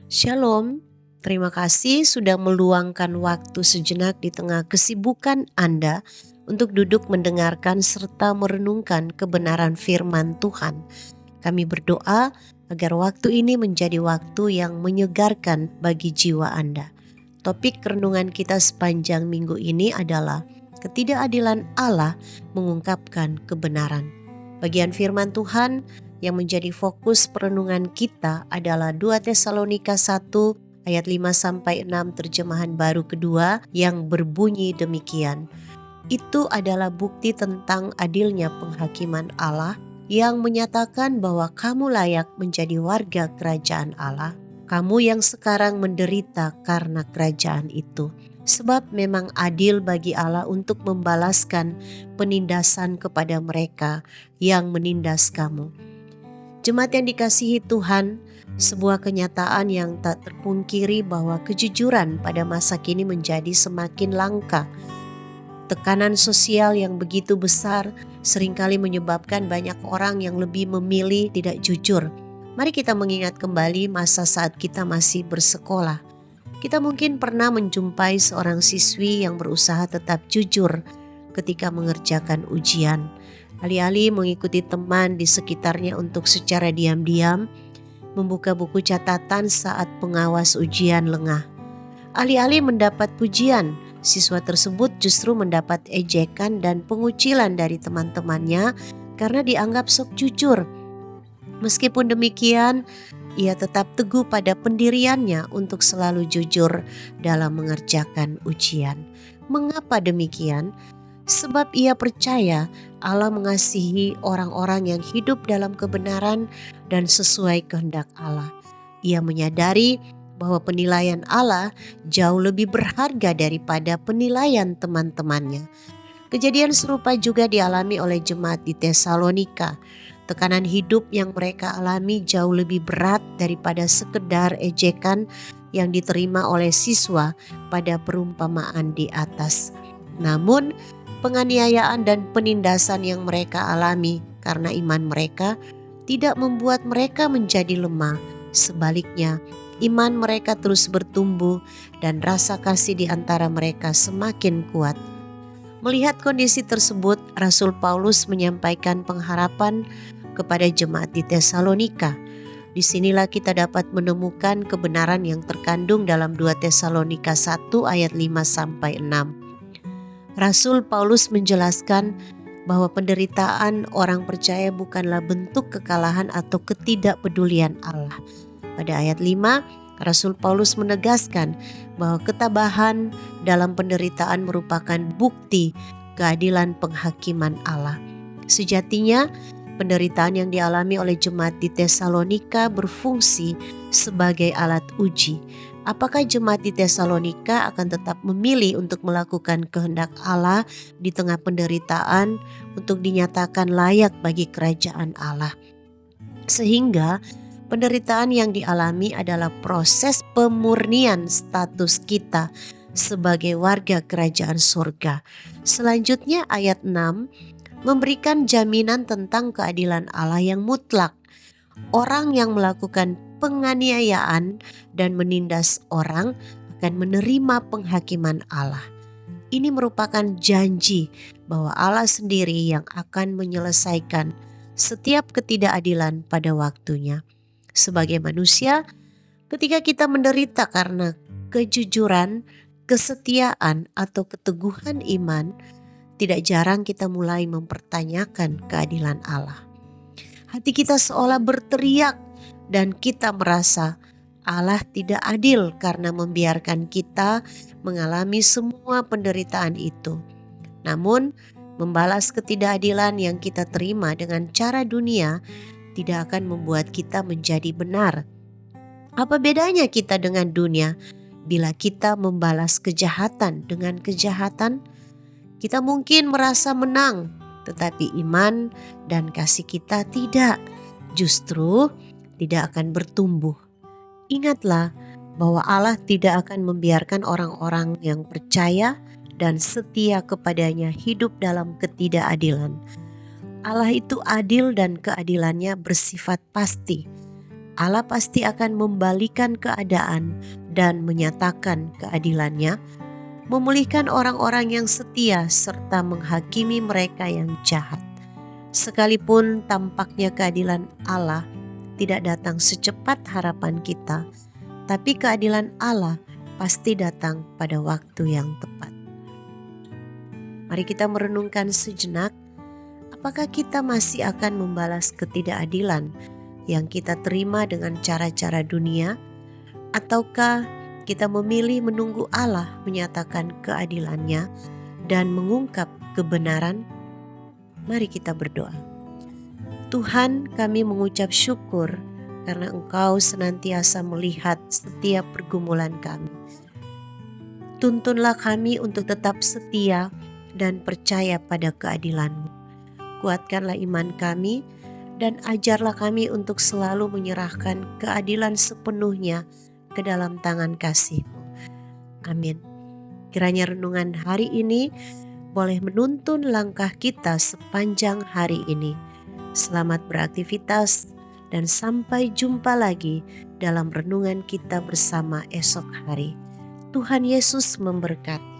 Shalom, terima kasih sudah meluangkan waktu sejenak di tengah kesibukan Anda untuk duduk mendengarkan serta merenungkan kebenaran firman Tuhan. Kami berdoa agar waktu ini menjadi waktu yang menyegarkan bagi jiwa Anda. Topik renungan kita sepanjang minggu ini adalah ketidakadilan Allah mengungkapkan kebenaran. Bagian firman Tuhan yang menjadi fokus perenungan kita adalah 2 Tesalonika 1 ayat 5-6 terjemahan baru kedua yang berbunyi demikian. Itu adalah bukti tentang adilnya penghakiman Allah yang menyatakan bahwa kamu layak menjadi warga kerajaan Allah. Kamu yang sekarang menderita karena kerajaan itu. Sebab memang adil bagi Allah untuk membalaskan penindasan kepada mereka yang menindas kamu. Jemaat yang dikasihi Tuhan, sebuah kenyataan yang tak terpungkiri bahwa kejujuran pada masa kini menjadi semakin langka. Tekanan sosial yang begitu besar seringkali menyebabkan banyak orang yang lebih memilih tidak jujur. Mari kita mengingat kembali masa saat kita masih bersekolah. Kita mungkin pernah menjumpai seorang siswi yang berusaha tetap jujur ketika mengerjakan ujian. Alih-alih mengikuti teman di sekitarnya untuk secara diam-diam membuka buku catatan saat pengawas ujian lengah. Alih-alih mendapat pujian, siswa tersebut justru mendapat ejekan dan pengucilan dari teman-temannya karena dianggap sok jujur. Meskipun demikian, ia tetap teguh pada pendiriannya untuk selalu jujur dalam mengerjakan ujian. Mengapa demikian? Sebab ia percaya Allah mengasihi orang-orang yang hidup dalam kebenaran dan sesuai kehendak Allah. Ia menyadari bahwa penilaian Allah jauh lebih berharga daripada penilaian teman-temannya. Kejadian serupa juga dialami oleh jemaat di Tesalonika. Tekanan hidup yang mereka alami jauh lebih berat daripada sekedar ejekan yang diterima oleh siswa pada perumpamaan di atas. Namun, penganiayaan dan penindasan yang mereka alami karena iman mereka tidak membuat mereka menjadi lemah. Sebaliknya, iman mereka terus bertumbuh dan rasa kasih di antara mereka semakin kuat. Melihat kondisi tersebut, Rasul Paulus menyampaikan pengharapan kepada jemaat di Tesalonika. Disinilah kita dapat menemukan kebenaran yang terkandung dalam 2 Tesalonika 1 ayat 5-6. Rasul Paulus menjelaskan bahwa penderitaan orang percaya bukanlah bentuk kekalahan atau ketidakpedulian Allah. Pada ayat 5, Rasul Paulus menegaskan bahwa ketabahan dalam penderitaan merupakan bukti keadilan penghakiman Allah. Sejatinya, penderitaan yang dialami oleh jemaat di Tesalonika berfungsi sebagai alat uji. Apakah jemaat di Tesalonika akan tetap memilih untuk melakukan kehendak Allah di tengah penderitaan untuk dinyatakan layak bagi kerajaan Allah? Sehingga penderitaan yang dialami adalah proses pemurnian status kita sebagai warga kerajaan surga. Selanjutnya ayat 6 memberikan jaminan tentang keadilan Allah yang mutlak. Orang yang melakukan penganiayaan dan menindas orang akan menerima penghakiman Allah. Ini merupakan janji bahwa Allah sendiri yang akan menyelesaikan setiap ketidakadilan pada waktunya. Sebagai manusia, ketika kita menderita karena kejujuran, kesetiaan, atau keteguhan iman, tidak jarang kita mulai mempertanyakan keadilan Allah. Hati kita seolah berteriak dan kita merasa Allah tidak adil karena membiarkan kita mengalami semua penderitaan itu. Namun, membalas ketidakadilan yang kita terima dengan cara dunia tidak akan membuat kita menjadi benar. Apa bedanya kita dengan dunia? Bila kita membalas kejahatan dengan kejahatan, kita mungkin merasa menang, tetapi iman dan kasih kita tidak, justru tidak akan bertumbuh. Ingatlah bahwa Allah tidak akan membiarkan orang-orang yang percaya dan setia kepadanya hidup dalam ketidakadilan. Allah itu adil dan keadilannya bersifat pasti. Allah pasti akan membalikan keadaan dan menyatakan keadilannya, memulihkan orang-orang yang setia serta menghakimi mereka yang jahat. Sekalipun tampaknya keadilan Allah tidak datang secepat harapan kita, tapi keadilan Allah pasti datang pada waktu yang tepat. Mari kita merenungkan sejenak, apakah kita masih akan membalas ketidakadilan yang kita terima dengan cara-cara dunia, ataukah kita memilih menunggu Allah menyatakan keadilannya dan mengungkap kebenaran? Mari kita berdoa. Tuhan, kami mengucap syukur karena Engkau senantiasa melihat setiap pergumulan kami. Tuntunlah kami untuk tetap setia dan percaya pada keadilan-Mu. Kuatkanlah iman kami dan ajarlah kami untuk selalu menyerahkan keadilan sepenuhnya ke dalam tangan kasih-Mu. Amin. Kiranya renungan hari ini boleh menuntun langkah kita sepanjang hari ini. Selamat beraktivitas dan sampai jumpa lagi dalam renungan kita bersama esok hari. Tuhan Yesus memberkati.